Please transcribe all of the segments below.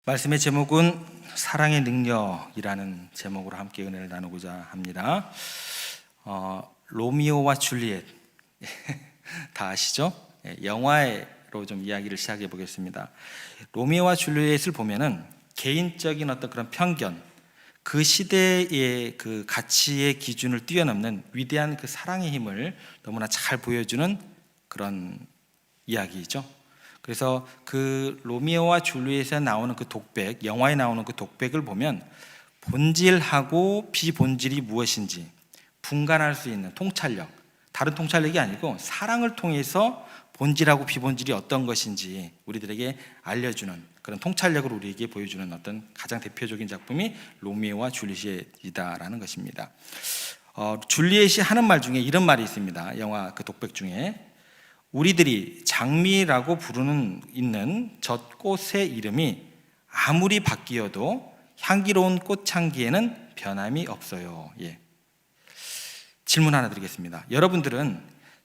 말씀의 제목은 사랑의 능력이라는 제목으로 함께 은혜를 나누고자 합니다. 로미오와 줄리엣 다 아시죠? 영화로 좀 이야기를 시작해 보겠습니다. 로미오와 줄리엣을 보면은 개인적인 어떤 그런 편견, 그 시대의 그 가치의 기준을 뛰어넘는 위대한 그 사랑의 힘을 너무나 잘 보여주는 그런 이야기죠. 그래서 그 로미오와 줄리엣에 나오는 그 독백, 영화에 나오는 그 독백을 보면 본질하고 비본질이 무엇인지 분간할 수 있는 통찰력, 다른 통찰력이 아니고 사랑을 통해서 본질하고 비본질이 어떤 것인지 우리들에게 알려주는 그런 통찰력을 우리에게 보여주는 어떤 가장 대표적인 작품이 로미오와 줄리엣이다라는 것입니다. 줄리엣이 하는 말 중에 이런 말이 있습니다. 영화 그 독백 중에 우리들이 장미라고 부르는 있는 저 꽃의 이름이 아무리 바뀌어도 향기로운 꽃향기에는 변함이 없어요. 질문 하나 드리겠습니다. 여러분들은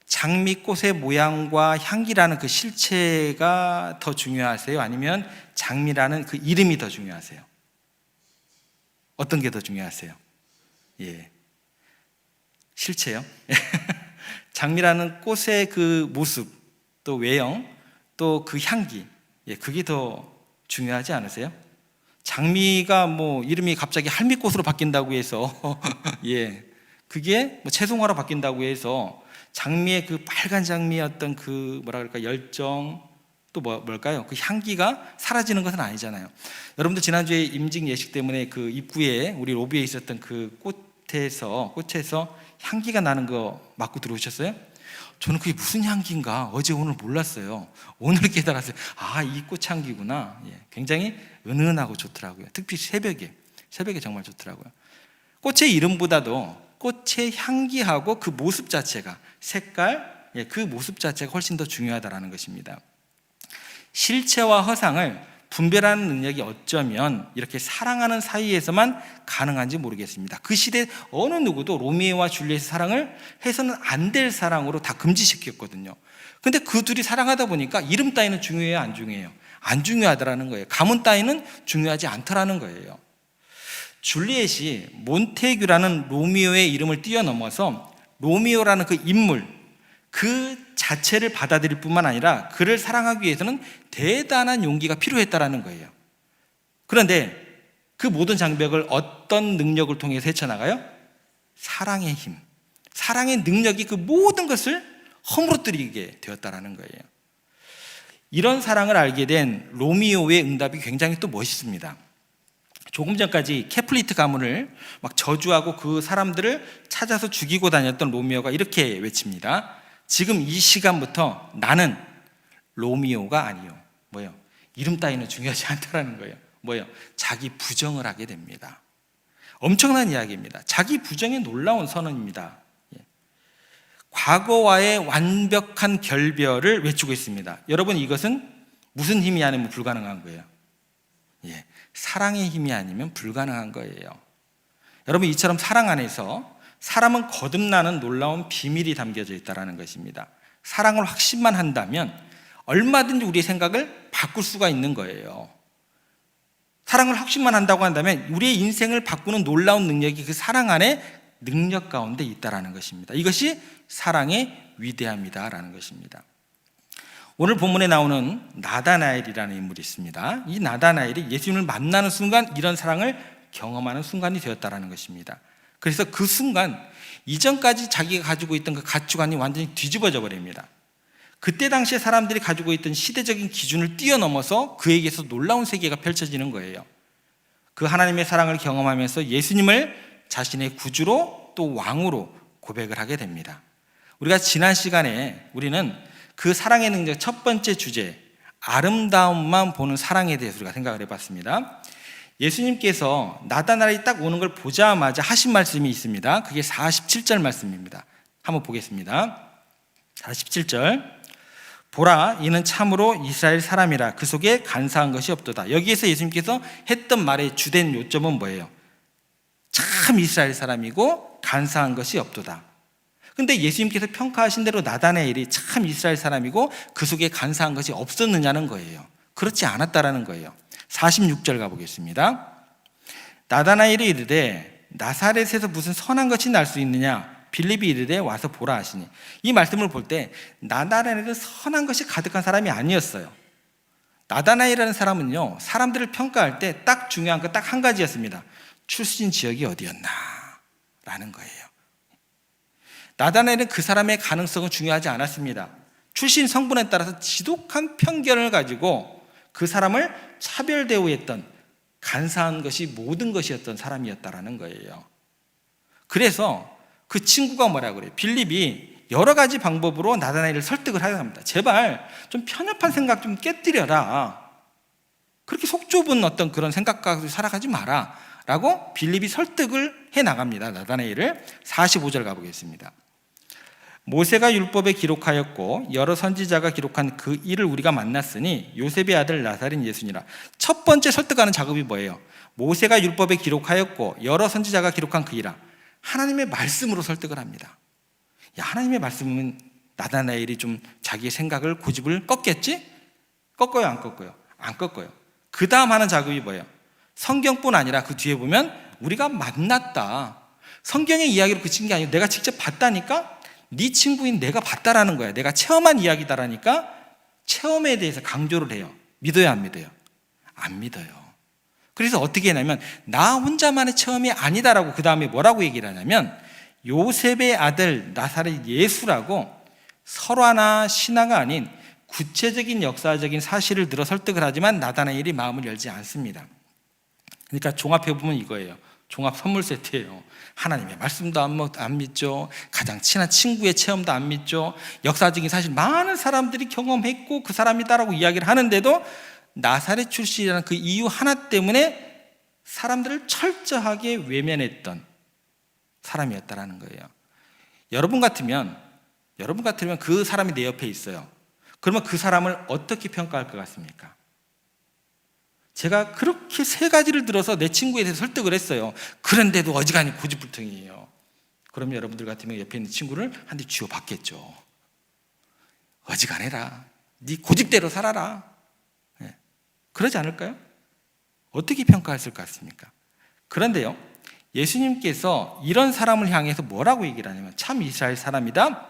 장미꽃의 모양과 향기라는 그 실체가 더 중요하세요? 아니면 장미라는 그 이름이 더 중요하세요? 어떤 게 더 중요하세요? 실체요? 장미라는 꽃의 그 모습, 또 외형, 또 그 향기, 그게 더 중요하지 않으세요? 장미가 뭐 이름이 갑자기 할미꽃으로 바뀐다고 해서 그게 뭐 채송화로 바뀐다고 해서 장미의 그 빨간 장미의 어떤 그 뭐라 그럴까 열정, 또 뭘까요? 그 향기가 사라지는 것은 아니잖아요. 여러분들 지난주에 임직 예식 때문에 그 입구에 우리 로비에 있었던 그 꽃에서 향기가 나는 거 맡고 들어오셨어요? 저는 그게 무슨 향기인가 어제 오늘 몰랐어요. 오늘 깨달았어요. 이 꽃향기구나. 굉장히 은은하고 좋더라고요. 특히 새벽에 정말 좋더라고요. 꽃의 이름보다도 꽃의 향기하고 그 모습 자체가, 색깔, 그 모습 자체가 훨씬 더 중요하다는 것입니다. 실체와 허상을 분별하는 능력이 어쩌면 이렇게 사랑하는 사이에서만 가능한지 모르겠습니다. 그 시대 어느 누구도 로미오와 줄리엣의 사랑을 해서는 안 될 사랑으로 다 금지시켰거든요. 근데 그 둘이 사랑하다 보니까 이름 따위는 중요해요, 안 중요해요? 안 중요하다라는 거예요. 가문 따위는 중요하지 않더라는 거예요. 줄리엣이 몬테규라는 로미오의 이름을 뛰어넘어서 로미오라는 그 인물, 그 자체를 받아들일 뿐만 아니라 그를 사랑하기 위해서는 대단한 용기가 필요했다라는 거예요. 그런데 그 모든 장벽을 어떤 능력을 통해서 헤쳐나가요? 사랑의 힘, 사랑의 능력이 그 모든 것을 허물어뜨리게 되었다라는 거예요. 이런 사랑을 알게 된 로미오의 응답이 굉장히 또 멋있습니다. 조금 전까지 캐플리트 가문을 막 저주하고 그 사람들을 찾아서 죽이고 다녔던 로미오가 이렇게 외칩니다. 지금 이 시간부터 나는 로미오가 아니요. 뭐요? 이름 따위는 중요하지 않다라는 거예요. 자기 부정을 하게 됩니다. 엄청난 이야기입니다. 자기 부정의 놀라운 선언입니다. 과거와의 완벽한 결별을 외치고 있습니다. 여러분, 이것은 무슨 힘이 아니면 불가능한 거예요? 사랑의 힘이 아니면 불가능한 거예요. 여러분, 이처럼 사랑 안에서 사람은 거듭나는 놀라운 비밀이 담겨져 있다는 것입니다. 사랑을 확신만 한다면 얼마든지 우리의 생각을 바꿀 수가 있는 거예요. 사랑을 확신만 한다고 한다면 우리의 인생을 바꾸는 놀라운 능력이 그 사랑 안에 능력 가운데 있다는 것입니다. 이것이 사랑의 위대함이다라는 것입니다. 오늘 본문에 나오는 나다나엘이라는 인물이 있습니다. 이 나다나엘이 예수님을 만나는 순간 이런 사랑을 경험하는 순간이 되었다는 것입니다. 그래서 그 순간 이전까지 자기가 가지고 있던 그 가치관이 완전히 뒤집어져 버립니다. 그때 당시에 사람들이 가지고 있던 시대적인 기준을 뛰어넘어서 그에게서 놀라운 세계가 펼쳐지는 거예요. 그 하나님의 사랑을 경험하면서 예수님을 자신의 구주로 또 왕으로 고백을 하게 됩니다. 우리가 지난 시간에 우리는 그 사랑의 능력 첫 번째 주제, 아름다움만 보는 사랑에 대해서 우리가 생각을 해봤습니다. 예수님께서 나다나엘이 딱 오는 걸 보자마자 하신 말씀이 있습니다. 그게 47절 말씀입니다. 한번 보겠습니다. 47절. 보라, 이는 참으로 이스라엘 사람이라 그 속에 간사한 것이 없도다. 여기에서 예수님께서 했던 말의 주된 요점은 뭐예요? 참 이스라엘 사람이고 간사한 것이 없도다. 근데 예수님께서 평가하신 대로 나다나엘이 참 이스라엘 사람이고 그 속에 간사한 것이 없었느냐는 거예요. 그렇지 않았다라는 거예요. 46절 가보겠습니다. 나다나엘이 이르되 나사렛에서 무슨 선한 것이 날 수 있느냐? 빌립이 이르되 와서 보라 하시니. 이 말씀을 볼 때 나다나엘은 선한 것이 가득한 사람이 아니었어요. 나다나엘이라는 사람은요, 사람들을 평가할 때 딱 중요한 거 딱 한 가지였습니다. 출신 지역이 어디였나 라는 거예요. 나다나엘은 그 사람의 가능성은 중요하지 않았습니다. 출신 성분에 따라서 지독한 편견을 가지고 그 사람을 차별 대우했던, 간사한 것이 모든 것이었던 사람이었다라는 거예요. 그래서 그 친구가 뭐라고 그래요? 빌립이 여러 가지 방법으로 나다나엘을 설득을 하려 합니다. 제발 좀 편협한 생각 좀 깨뜨려라. 그렇게 속 좁은 어떤 그런 생각 가지고 살아가지 마라 라고 빌립이 설득을 해 나갑니다. 나다나엘을. 45절 가보겠습니다. 모세가 율법에 기록하였고 여러 선지자가 기록한 그 일을 우리가 만났으니 요셉의 아들 나사렛 예수니라. 첫 번째 설득하는 작업이 뭐예요? 모세가 율법에 기록하였고 여러 선지자가 기록한 그 일아. 하나님의 말씀으로 설득을 합니다. 야, 하나님의 말씀은 나다나엘이 좀 자기의 생각을, 고집을 꺾겠지? 꺾어요, 안 꺾어요? 안 꺾어요. 그 다음 하는 작업이 뭐예요? 성경뿐 아니라 그 뒤에 보면 우리가 만났다. 성경의 이야기로 그친 게 아니고 내가 직접 봤다니까? 네 친구인 내가 봤다라는 거야. 내가 체험한 이야기다라니까 체험에 대해서 강조를 해요. 믿어요, 안 믿어요? 안 믿어요. 그래서 어떻게 했냐면 나 혼자만의 체험이 아니다라고 그 다음에 뭐라고 얘기를 하냐면 요셉의 아들 나사렛 예수라고 설화나 신화가 아닌 구체적인 역사적인 사실을 들어 설득을 하지만 나다나엘이 마음을 열지 않습니다. 그러니까 종합해보면 이거예요. 종합 선물 세트예요. 하나님의 말씀도 안 믿죠. 가장 친한 친구의 체험도 안 믿죠. 역사적인 사실 많은 사람들이 경험했고 그 사람이다라고 이야기를 하는데도 나사렛 출신이라는 그 이유 하나 때문에 사람들을 철저하게 외면했던 사람이었다라는 거예요. 여러분 같으면 그 사람이 내 옆에 있어요. 그러면 그 사람을 어떻게 평가할 것 같습니까? 제가 그렇게 세 가지를 들어서 내 친구에 대해서 설득을 했어요. 그런데도 어지간히 고집불통이에요. 그러면 여러분들 같으면 옆에 있는 친구를 한 대 쥐어 받겠죠. 어지간해라. 네 고집대로 살아라. 네. 그러지 않을까요? 어떻게 평가했을 것 같습니까? 그런데요, 예수님께서 이런 사람을 향해서 뭐라고 얘기를 하냐면 참 이스라엘 사람이다.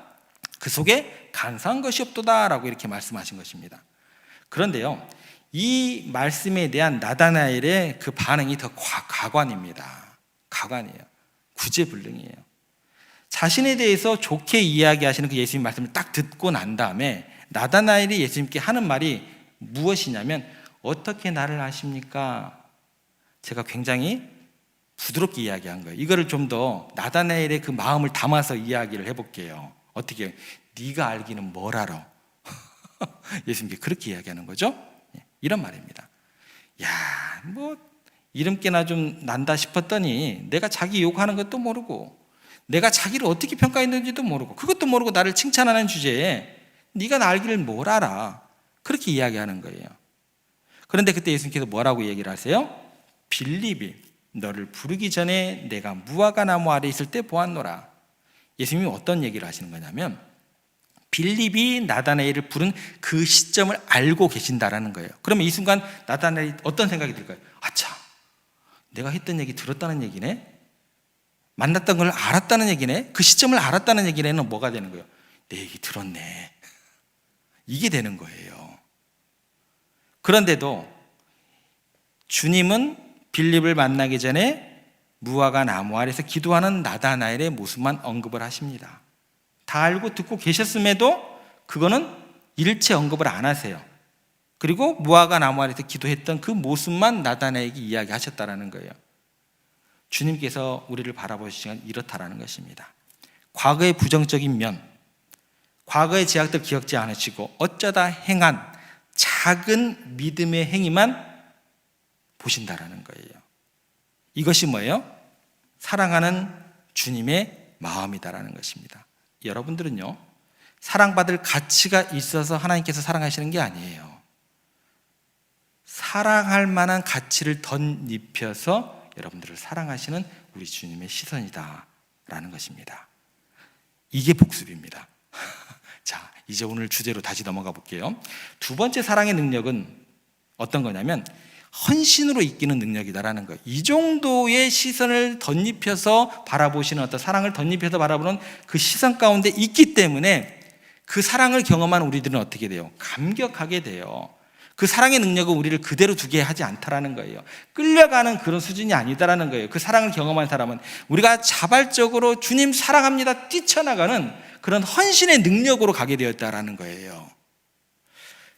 그 속에 간사한 것이 없도다 라고 이렇게 말씀하신 것입니다. 그런데요, 이 말씀에 대한 나다나엘의 그 반응이 더 가관입니다. 가관이에요. 구제불능이에요. 자신에 대해서 좋게 이야기하시는 그 예수님 말씀을 딱 듣고 난 다음에 나다나엘이 예수님께 하는 말이 무엇이냐면 어떻게 나를 아십니까? 제가 굉장히 부드럽게 이야기한 거예요. 이거를 좀 더 나다나엘의 그 마음을 담아서 이야기를 해볼게요. 어떻게? 네가 알기는 뭘 알아? 예수님께 그렇게 이야기하는 거죠. 이런 말입니다. 야, 뭐 이름께나 좀 난다 싶었더니 내가 자기 욕하는 것도 모르고 내가 자기를 어떻게 평가했는지도 모르고 그것도 모르고 나를 칭찬하는 주제에 네가 나 알기를 뭘 알아? 그렇게 이야기하는 거예요. 그런데 그때 예수님께서 뭐라고 얘기를 하세요? 빌립이 너를 부르기 전에 내가 무화과 나무 아래 있을 때 보았노라. 예수님이 어떤 얘기를 하시는 거냐면 빌립이 나다나엘을 부른 그 시점을 알고 계신다라는 거예요. 그러면 이 순간 나다나엘이 어떤 생각이 들까요? 아차, 내가 했던 얘기 들었다는 얘기네? 만났던 걸 알았다는 얘기네? 그 시점을 알았다는 얘기는 뭐가 되는 거예요? 내 얘기 들었네. 이게 되는 거예요. 그런데도 주님은 빌립을 만나기 전에 무화과 나무 아래서 기도하는 나다나엘의 모습만 언급을 하십니다. 다 알고 듣고 계셨음에도 그거는 일체 언급을 안 하세요. 그리고 무화과 나무 아래서 기도했던 그 모습만 나다나엘에게 이야기하셨다라는 거예요. 주님께서 우리를 바라보시는 이렇다라는 것입니다. 과거의 부정적인 면, 과거의 제약들 기억지 않으시고 어쩌다 행한 작은 믿음의 행위만 보신다라는 거예요. 이것이 뭐예요? 사랑하는 주님의 마음이다라는 것입니다. 여러분들은요, 사랑받을 가치가 있어서 하나님께서 사랑하시는 게 아니에요. 사랑할 만한 가치를 덧입혀서 여러분들을 사랑하시는 우리 주님의 시선이다라는 것입니다. 이게 복습입니다. 자, 이제 오늘 주제로 다시 넘어가 볼게요. 두 번째 사랑의 능력은 어떤 거냐면 헌신으로 이기는 능력이다라는 거예요. 이 정도의 시선을 덧입혀서 바라보시는 어떤 사랑을 덧입혀서 바라보는 그 시선 가운데 있기 때문에 그 사랑을 경험한 우리들은 어떻게 돼요? 감격하게 돼요. 그 사랑의 능력은 우리를 그대로 두게 하지 않다라는 거예요. 끌려가는 그런 수준이 아니다라는 거예요. 그 사랑을 경험한 사람은 우리가 자발적으로 주님 사랑합니다 뛰쳐나가는 그런 헌신의 능력으로 가게 되었다라는 거예요.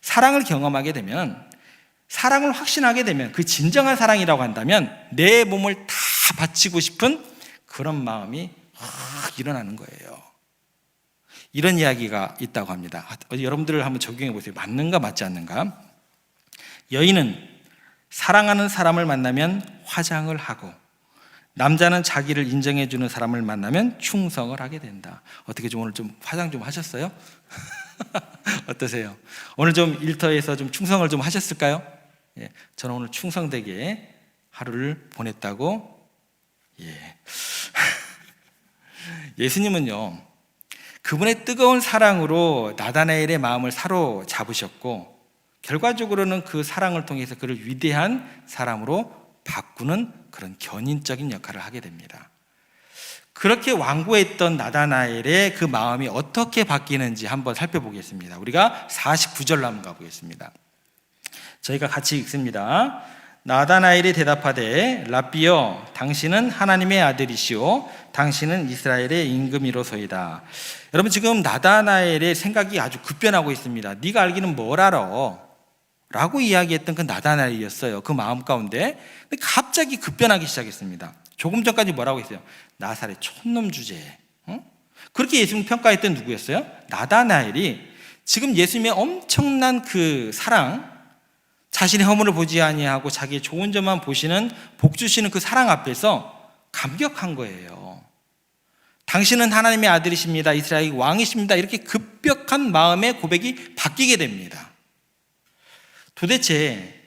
사랑을 경험하게 되면, 사랑을 확신하게 되면, 그 진정한 사랑이라고 한다면 내 몸을 다 바치고 싶은 그런 마음이 확 일어나는 거예요. 이런 이야기가 있다고 합니다. 여러분들 한번 적용해 보세요. 맞는가 맞지 않는가? 여인은 사랑하는 사람을 만나면 화장을 하고, 남자는 자기를 인정해 주는 사람을 만나면 충성을 하게 된다. 어떻게 좀 오늘 좀 화장 좀 하셨어요? 어떠세요? 오늘 좀 일터에서 좀 충성을 좀 하셨을까요? 예, 저는 오늘 충성되게 하루를 보냈다고. 예. 예수님은요, 그분의 뜨거운 사랑으로 나다나엘의 마음을 사로잡으셨고, 결과적으로는 그 사랑을 통해서 그를 위대한 사람으로 바꾸는 그런 견인적인 역할을 하게 됩니다. 그렇게 완고했던 나다나엘의 그 마음이 어떻게 바뀌는지 한번 살펴보겠습니다. 우리가 49절로 한번 가보겠습니다. 저희가 같이 읽습니다. 나다나엘이 대답하되 랍비여, 당신은 하나님의 아들이시오 당신은 이스라엘의 임금이로소이다. 여러분, 지금 나다나엘의 생각이 아주 급변하고 있습니다. 네가 알기는 뭘 알아? 라고 이야기했던 그 나다나엘이었어요. 그 마음 가운데. 근데 갑자기 급변하기 시작했습니다. 조금 전까지 뭐라고 했어요? 나사렛 촌놈 주제에. 그렇게 예수님 평가했던 누구였어요? 나다나엘이 지금 예수님의 엄청난 그 사랑, 자신의 허물을 보지 아니하고 자기의 좋은 점만 보시는, 복 주시는 그 사랑 앞에서 감격한 거예요. 당신은 하나님의 아들이십니다. 이스라엘의 왕이십니다. 이렇게 급격한 마음의 고백이 바뀌게 됩니다. 도대체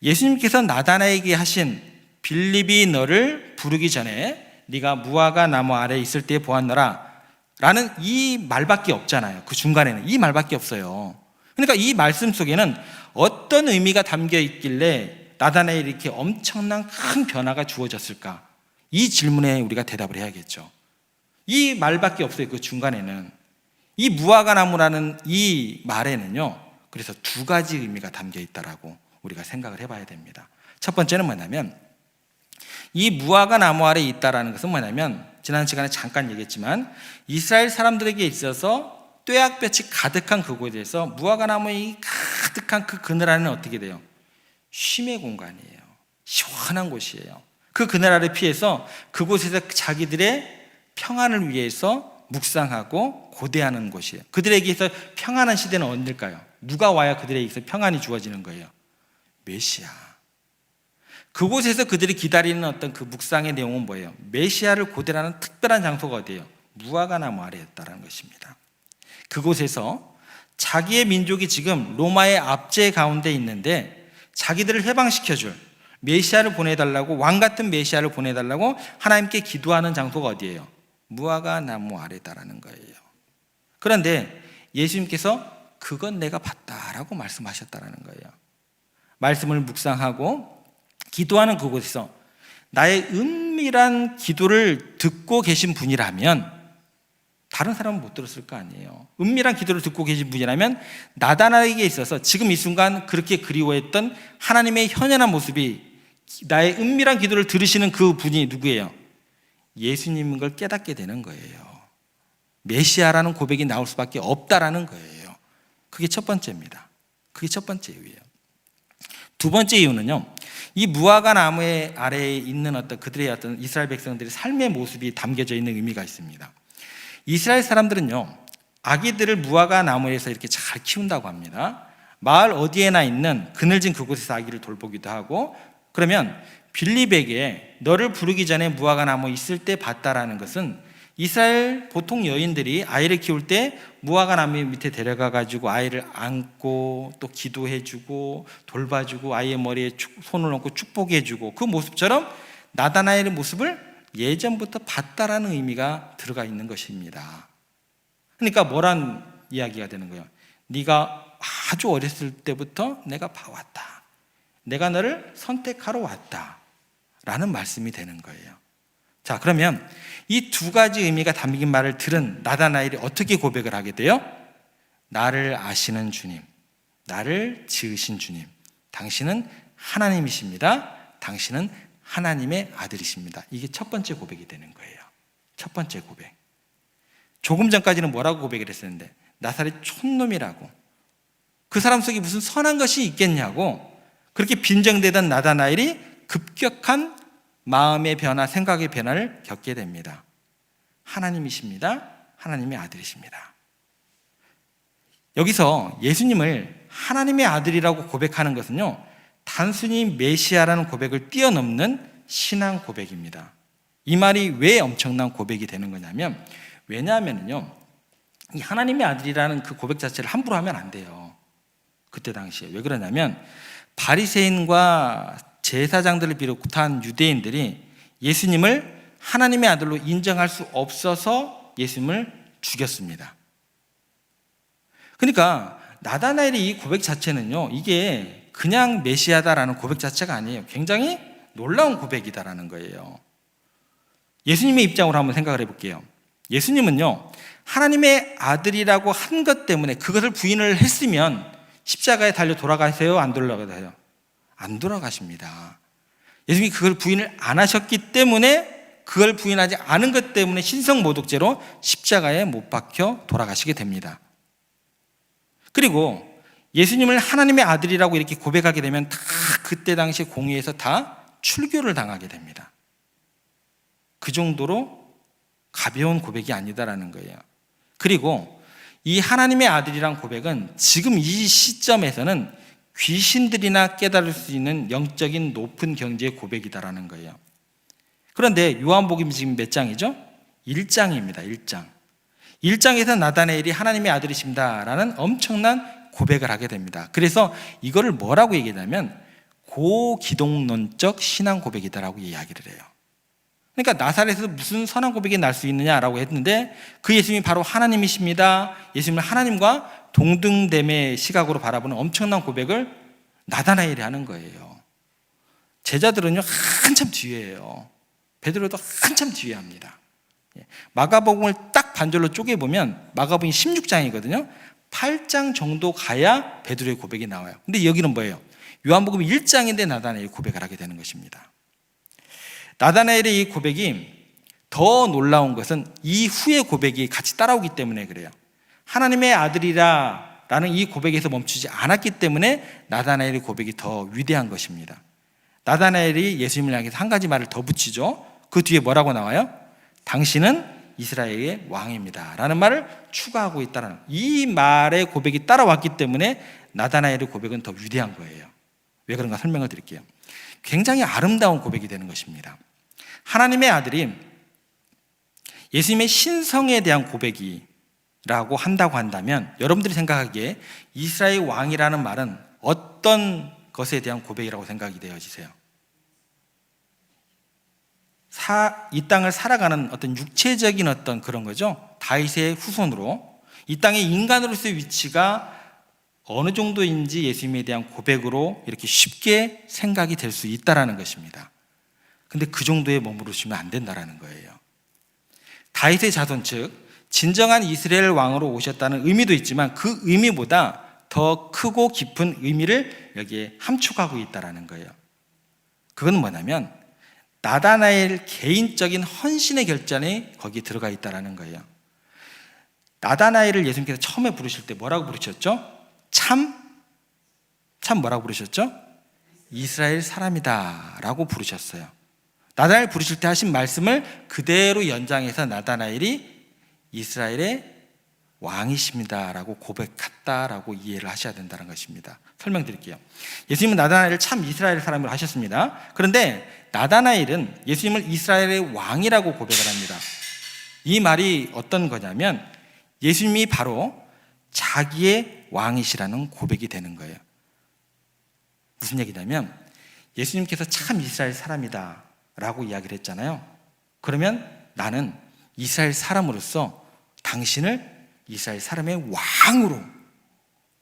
예수님께서 나다나엘에게 하신 빌립이 너를 부르기 전에 네가 무화과 나무 아래 있을 때 보았노라 라는 이 말밖에 없잖아요. 그 중간에는 이 말밖에 없어요. 그러니까 이 말씀 속에는 어떤 의미가 담겨 있길래 나다나엘이 이렇게 엄청난 큰 변화가 주어졌을까? 이 질문에 우리가 대답을 해야겠죠. 이 말밖에 없어요. 그 중간에는. 이 무화과 나무라는 이 말에는요, 그래서 두 가지 의미가 담겨 있다라고 우리가 생각을 해봐야 됩니다. 첫 번째는 뭐냐면, 이 무화과 나무 아래 있다라는 것은 뭐냐면, 지난 시간에 잠깐 얘기했지만 이스라엘 사람들에게 있어서 뙤약볕이 가득한 그곳에서 무화과 나무의 가득한 그 그늘 아래는 어떻게 돼요? 쉼의 공간이에요. 시원한 곳이에요. 그 그늘 아래 피해서 그곳에서 자기들의 평안을 위해서 묵상하고 고대하는 곳이에요. 그들에게서 평안한 시대는 언제일까요? 누가 와야 그들에게서 평안이 주어지는 거예요? 메시아. 그곳에서 그들이 기다리는 어떤 그 묵상의 내용은 뭐예요? 메시아를 고대하는 특별한 장소가 어디예요? 무화과 나무 아래였다는 것입니다. 그곳에서 자기의 민족이 지금 로마의 압제 가운데 있는데 자기들을 해방시켜줄 메시아를 보내달라고, 왕 같은 메시아를 보내달라고 하나님께 기도하는 장소가 어디예요? 무화과 나무 아래다라는 거예요. 그런데 예수님께서 그건 내가 봤다라고 말씀하셨다라는 거예요. 말씀을 묵상하고 기도하는 그곳에서 나의 은밀한 기도를 듣고 계신 분이라면 다른 사람은 못 들었을 거 아니에요. 은밀한 기도를 듣고 계신 분이라면 나다나엘에게 있어서 지금 이 순간 그렇게 그리워했던 하나님의 현현한 모습이, 나의 은밀한 기도를 들으시는 그 분이 누구예요? 예수님인 걸 깨닫게 되는 거예요. 메시아라는 고백이 나올 수밖에 없다라는 거예요. 그게 첫 번째입니다. 그게 첫 번째 이유예요. 두 번째 이유는요, 이 무화과 나무 아래에 있는 어떤 그들의 어떤 이스라엘 백성들의 삶의 모습이 담겨져 있는 의미가 있습니다. 이스라엘 사람들은요, 아기들을 무화과 나무에서 이렇게 잘 키운다고 합니다. 마을 어디에나 있는 그늘진 그곳에서 아기를 돌보기도 하고, 그러면 빌립에게 너를 부르기 전에 무화과 나무 있을 때 봤다라는 것은 이스라엘 보통 여인들이 아이를 키울 때 무화과 나무 밑에 데려가 가지고 아이를 안고 또 기도해주고 돌봐주고 아이의 머리에 손을 얹고 축복해주고 그 모습처럼 나다나엘의 모습을 예전부터 봤다라는 의미가 들어가 있는 것입니다. 그러니까 뭐란 이야기가 되는 거예요? 네가 아주 어렸을 때부터 내가 봐왔다. 내가 너를 선택하러 왔다 라는 말씀이 되는 거예요. 자, 그러면 이 두 가지 의미가 담긴 말을 들은 나다나엘이 어떻게 고백을 하게 돼요? 나를 아시는 주님, 나를 지으신 주님, 당신은 하나님이십니다. 당신은 하나님의 아들이십니다. 이게 첫 번째 고백이 되는 거예요. 첫 번째 고백. 조금 전까지는 뭐라고 고백을 했었는데, 나사렛 촌놈이라고, 그 사람 속에 무슨 선한 것이 있겠냐고 그렇게 빈정대던 나다나엘이 급격한 마음의 변화, 생각의 변화를 겪게 됩니다. 하나님이십니다. 하나님의 아들이십니다. 여기서 예수님을 하나님의 아들이라고 고백하는 것은요, 단순히 메시아라는 고백을 뛰어넘는 신앙 고백입니다. 이 말이 왜 엄청난 고백이 되는 거냐면, 왜냐하면요, 이 하나님의 아들이라는 그 고백 자체를 함부로 하면 안 돼요. 그때 당시에. 왜 그러냐면 바리새인과 제사장들을 비롯한 유대인들이 예수님을 하나님의 아들로 인정할 수 없어서 예수님을 죽였습니다. 그러니까 나다나엘의 이 고백 자체는요, 이게 그냥 메시아다라는 고백 자체가 아니에요. 굉장히 놀라운 고백이다라는 거예요. 예수님의 입장으로 한번 생각을 해볼게요. 예수님은요, 하나님의 아들이라고 한 것 때문에 그것을 부인을 했으면 십자가에 달려 돌아가세요? 안 돌아가세요? 안 돌아가십니다. 예수님이 그걸 부인을 안 하셨기 때문에, 그걸 부인하지 않은 것 때문에 신성모독죄로 십자가에 못 박혀 돌아가시게 됩니다. 그리고 예수님을 하나님의 아들이라고 이렇게 고백하게 되면 다 그때 당시 공의에서 다 출교를 당하게 됩니다. 그 정도로 가벼운 고백이 아니다라는 거예요. 그리고 이 하나님의 아들이란 고백은 지금 이 시점에서는 귀신들이나 깨달을 수 있는 영적인 높은 경지의 고백이다라는 거예요. 그런데 요한복음 지금 몇 장이죠? 1장입니다. 1장. 1장에서 나다나엘이 하나님의 아들이십니다라는 엄청난 고백을 하게 됩니다. 그래서 이거를 뭐라고 얘기하냐면 고기독론적 신앙 고백이다라고 이야기를 해요. 그러니까 나사렛에서 무슨 선한 고백이 날 수 있느냐라고 했는데, 그 예수님이 바로 하나님이십니다. 예수님을 하나님과 동등됨의 시각으로 바라보는 엄청난 고백을 나다나엘이 하는 거예요. 제자들은요, 한참 뒤에요. 베드로도 한참 뒤에 합니다. 마가복음을 딱 반절로 쪼개보면 마가복음이 16장이거든요. 8장 정도 가야 베드로의 고백이 나와요. 근데 여기는 뭐예요? 요한복음 1장인데 나다나엘이 고백을 하게 되는 것입니다. 나다나엘의 이 고백이 더 놀라운 것은 이 후의 고백이 같이 따라오기 때문에 그래요. 하나님의 아들이라 라는 이 고백에서 멈추지 않았기 때문에 나다나엘의 고백이 더 위대한 것입니다. 나다나엘이 예수님을 향해서 한 가지 말을 더 붙이죠. 그 뒤에 뭐라고 나와요? 당신은 이스라엘의 왕입니다 라는 말을 추가하고 있다는, 이 말의 고백이 따라왔기 때문에 나다나엘의 고백은 더 위대한 거예요. 왜 그런가 설명을 드릴게요. 굉장히 아름다운 고백이 되는 것입니다. 하나님의 아들이 예수님의 신성에 대한 고백이라고 한다고 한다면, 여러분들이 생각하기에 이스라엘 왕이라는 말은 어떤 것에 대한 고백이라고 생각이 되어지세요? 이 땅을 살아가는 어떤 육체적인 어떤 그런 거죠. 다윗의 후손으로 이 땅의 인간으로서의 위치가 어느 정도인지 예수님에 대한 고백으로 이렇게 쉽게 생각이 될 수 있다라는 것입니다. 근데 그 정도에 머무르시면 안 된다라는 거예요. 다윗의 자손, 즉 진정한 이스라엘 왕으로 오셨다는 의미도 있지만 그 의미보다 더 크고 깊은 의미를 여기에 함축하고 있다라는 거예요. 그건 뭐냐면 나다나엘 개인적인 헌신의 결단이 거기에 들어가 있다라는 거예요. 나다나엘을 예수님께서 처음에 부르실 때 뭐라고 부르셨죠? 참 뭐라고 부르셨죠? 이스라엘 사람이다 라고 부르셨어요. 나다나엘 부르실 때 하신 말씀을 그대로 연장해서 나다나엘이 이스라엘의 왕이십니다 라고 고백했다라고 이해를 하셔야 된다는 것입니다. 설명드릴게요. 예수님은 나다나엘을 참 이스라엘 사람으로 하셨습니다. 그런데 나다나엘은 예수님을 이스라엘의 왕이라고 고백을 합니다. 이 말이 어떤 거냐면 예수님이 바로 자기의 왕이시라는 고백이 되는 거예요. 무슨 얘기냐면 예수님께서 참 이스라엘 사람이다 라고 이야기를 했잖아요. 그러면 나는 이스라엘 사람으로서 당신을 이스라엘 사람의 왕으로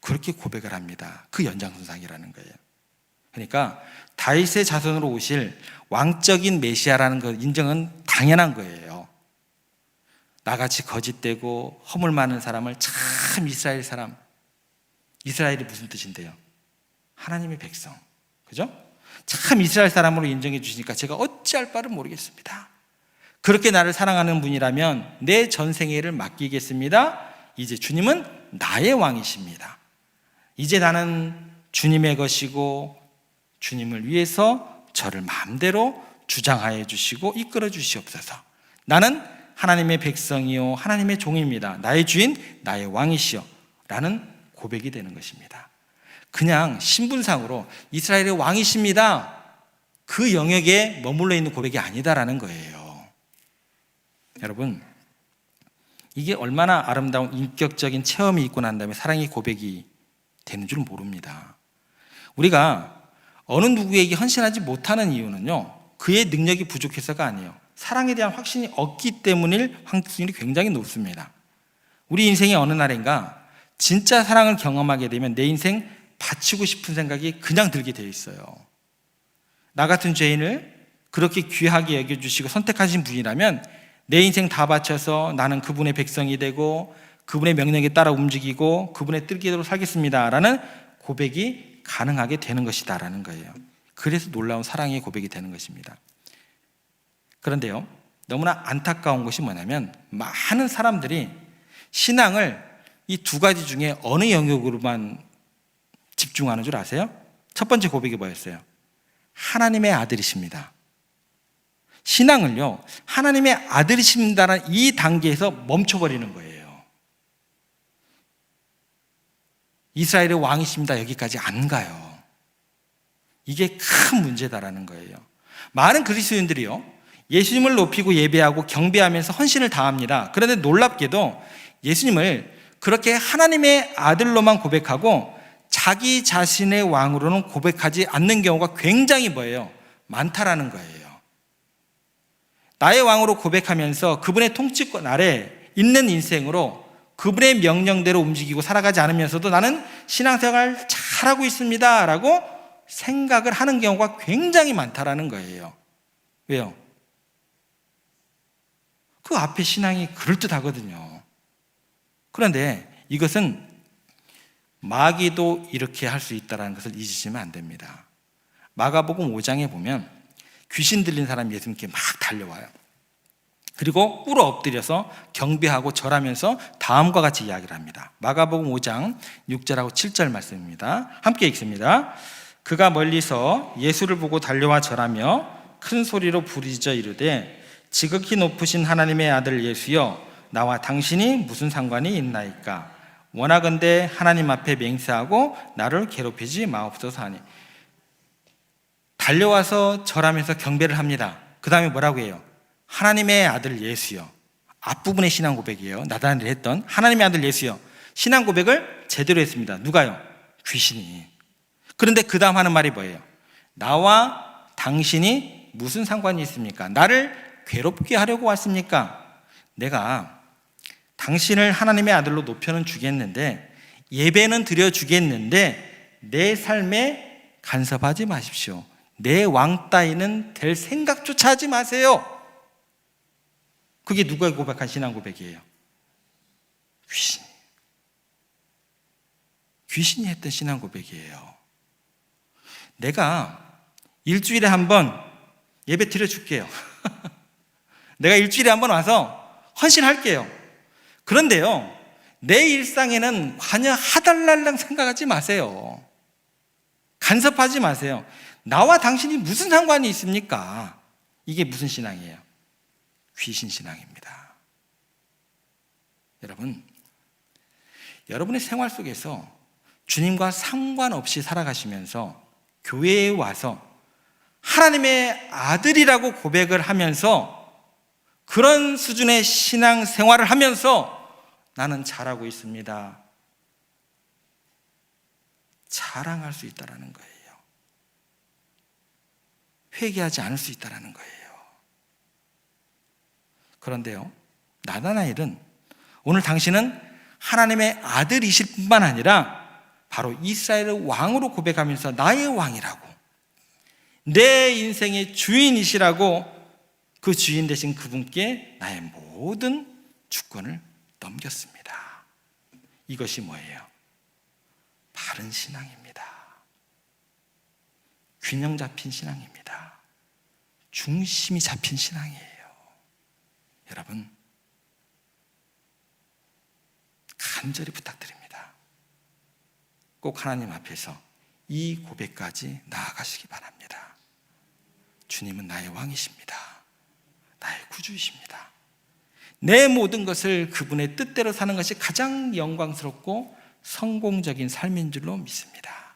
그렇게 고백을 합니다. 그 연장선상이라는 거예요. 그러니까 다윗의 자손으로 오실 왕적인 메시아라는 그 인정은 당연한 거예요. 나같이 거짓되고 허물 많은 사람을 참 이스라엘 사람, 이스라엘이 무슨 뜻인데요? 하나님의 백성, 그죠? 참 이스라엘 사람으로 인정해 주시니까 제가 어찌할 바를 모르겠습니다. 그렇게 나를 사랑하는 분이라면 내 전생애를 맡기겠습니다. 이제 주님은 나의 왕이십니다. 이제 나는 주님의 것이고 주님을 위해서 저를 마음대로 주장하여 주시고 이끌어 주시옵소서. 나는 하나님의 백성이요 하나님의 종입니다. 나의 주인, 나의 왕이시여 라는 고백이 되는 것입니다. 그냥 신분상으로 이스라엘의 왕이십니다, 그 영역에 머물러 있는 고백이 아니다라는 거예요. 여러분, 이게 얼마나 아름다운 인격적인 체험이 있고 난 다음에 사랑의 고백이 되는 줄 모릅니다. 우리가 어느 누구에게 헌신하지 못하는 이유는요, 그의 능력이 부족해서가 아니에요. 사랑에 대한 확신이 없기 때문일 확률이 굉장히 높습니다. 우리 인생의 어느 날인가 진짜 사랑을 경험하게 되면 내 인생 바치고 싶은 생각이 그냥 들게 되어 있어요. 나 같은 죄인을 그렇게 귀하게 여겨주시고 선택하신 분이라면 내 인생 다 바쳐서 나는 그분의 백성이 되고 그분의 명령에 따라 움직이고 그분의 뜻대로 살겠습니다 라는 고백이 가능하게 되는 것이다 라는 거예요. 그래서 놀라운 사랑의 고백이 되는 것입니다. 그런데요, 너무나 안타까운 것이 뭐냐면 많은 사람들이 신앙을 이 두 가지 중에 어느 영역으로만 집중하는 줄 아세요? 첫 번째 고백이 뭐였어요? 하나님의 아들이십니다. 신앙을요, 하나님의 아들이십니다라는 이 단계에서 멈춰버리는 거예요. 이스라엘의 왕이십니다 여기까지 안 가요. 이게 큰 문제다라는 거예요. 많은 그리스도인들이요, 예수님을 높이고 예배하고 경배하면서 헌신을 다합니다. 그런데 놀랍게도 예수님을 그렇게 하나님의 아들로만 고백하고 자기 자신의 왕으로는 고백하지 않는 경우가 굉장히 뭐예요? 많다라는 거예요. 나의 왕으로 고백하면서 그분의 통치권 아래 있는 인생으로 그분의 명령대로 움직이고 살아가지 않으면서도 나는 신앙생활 잘하고 있습니다 라고 생각을 하는 경우가 굉장히 많다라는 거예요. 왜요? 그 앞에 신앙이 그럴듯하거든요. 그런데 이것은 마귀도 이렇게 할 수 있다는 것을 잊으시면 안 됩니다. 마가복음 5장에 보면 귀신 들린 사람이 예수님께 막 달려와요. 그리고 꿇어 엎드려서 경배하고 절하면서 다음과 같이 이야기를 합니다. 마가복음 5장 6절하고 7절 말씀입니다. 함께 읽습니다. 그가 멀리서 예수를 보고 달려와 절하며 큰 소리로 부르짖어 이르되 지극히 높으신 하나님의 아들 예수여, 나와 당신이 무슨 상관이 있나이까? 원하건대 하나님 앞에 맹세하고 나를 괴롭히지 마옵소서 하니. 달려와서 절하면서 경배를 합니다. 그 다음에 뭐라고 해요? 하나님의 아들 예수여. 앞부분의 신앙 고백이에요. 나단을 했던 하나님의 아들 예수여. 신앙 고백을 제대로 했습니다. 누가요? 귀신이. 그런데 그 다음 하는 말이 뭐예요? 나와 당신이 무슨 상관이 있습니까? 나를 괴롭게 하려고 왔습니까? 내가 당신을 하나님의 아들로 높여는 주겠는데, 예배는 드려주겠는데 내 삶에 간섭하지 마십시오. 내 왕 따위는 될 생각조차 하지 마세요. 그게 누가 고백한 신앙 고백이에요? 귀신이 했던 신앙 고백이에요. 내가 일주일에 한 번 예배 드려줄게요. 내가 일주일에 한 번 와서 헌신할게요. 그런데요, 내 일상에는 관여 하달랄랑 생각하지 마세요. 간섭하지 마세요. 나와 당신이 무슨 상관이 있습니까? 이게 무슨 신앙이에요? 귀신 신앙입니다. 여러분, 여러분의 생활 속에서 주님과 상관없이 살아가시면서 교회에 와서 하나님의 아들이라고 고백을 하면서 그런 수준의 신앙 생활을 하면서 나는 잘하고 있습니다, 자랑할 수 있다는 거예요. 회개하지 않을 수 있다는 거예요. 그런데요, 나다나엘은 오늘 당신은 하나님의 아들이실 뿐만 아니라 바로 이스라엘의 왕으로 고백하면서 나의 왕이라고, 내 인생의 주인이시라고 그 주인 되신 그분께 나의 모든 주권을 넘겼습니다. 이것이 뭐예요? 바른 신앙입니다. 균형 잡힌 신앙입니다. 중심이 잡힌 신앙이에요. 여러분, 간절히 부탁드립니다. 꼭 하나님 앞에서 이 고백까지 나아가시기 바랍니다. 주님은 나의 왕이십니다. 나의 구주이십니다. 내 모든 것을 그분의 뜻대로 사는 것이 가장 영광스럽고 성공적인 삶인 줄로 믿습니다.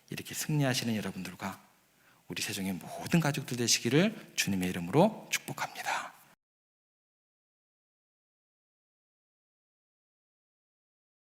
이렇게 승리하시는 여러분들과 우리 세종의 모든 가족들 되시기를 주님의 이름으로 축복합니다.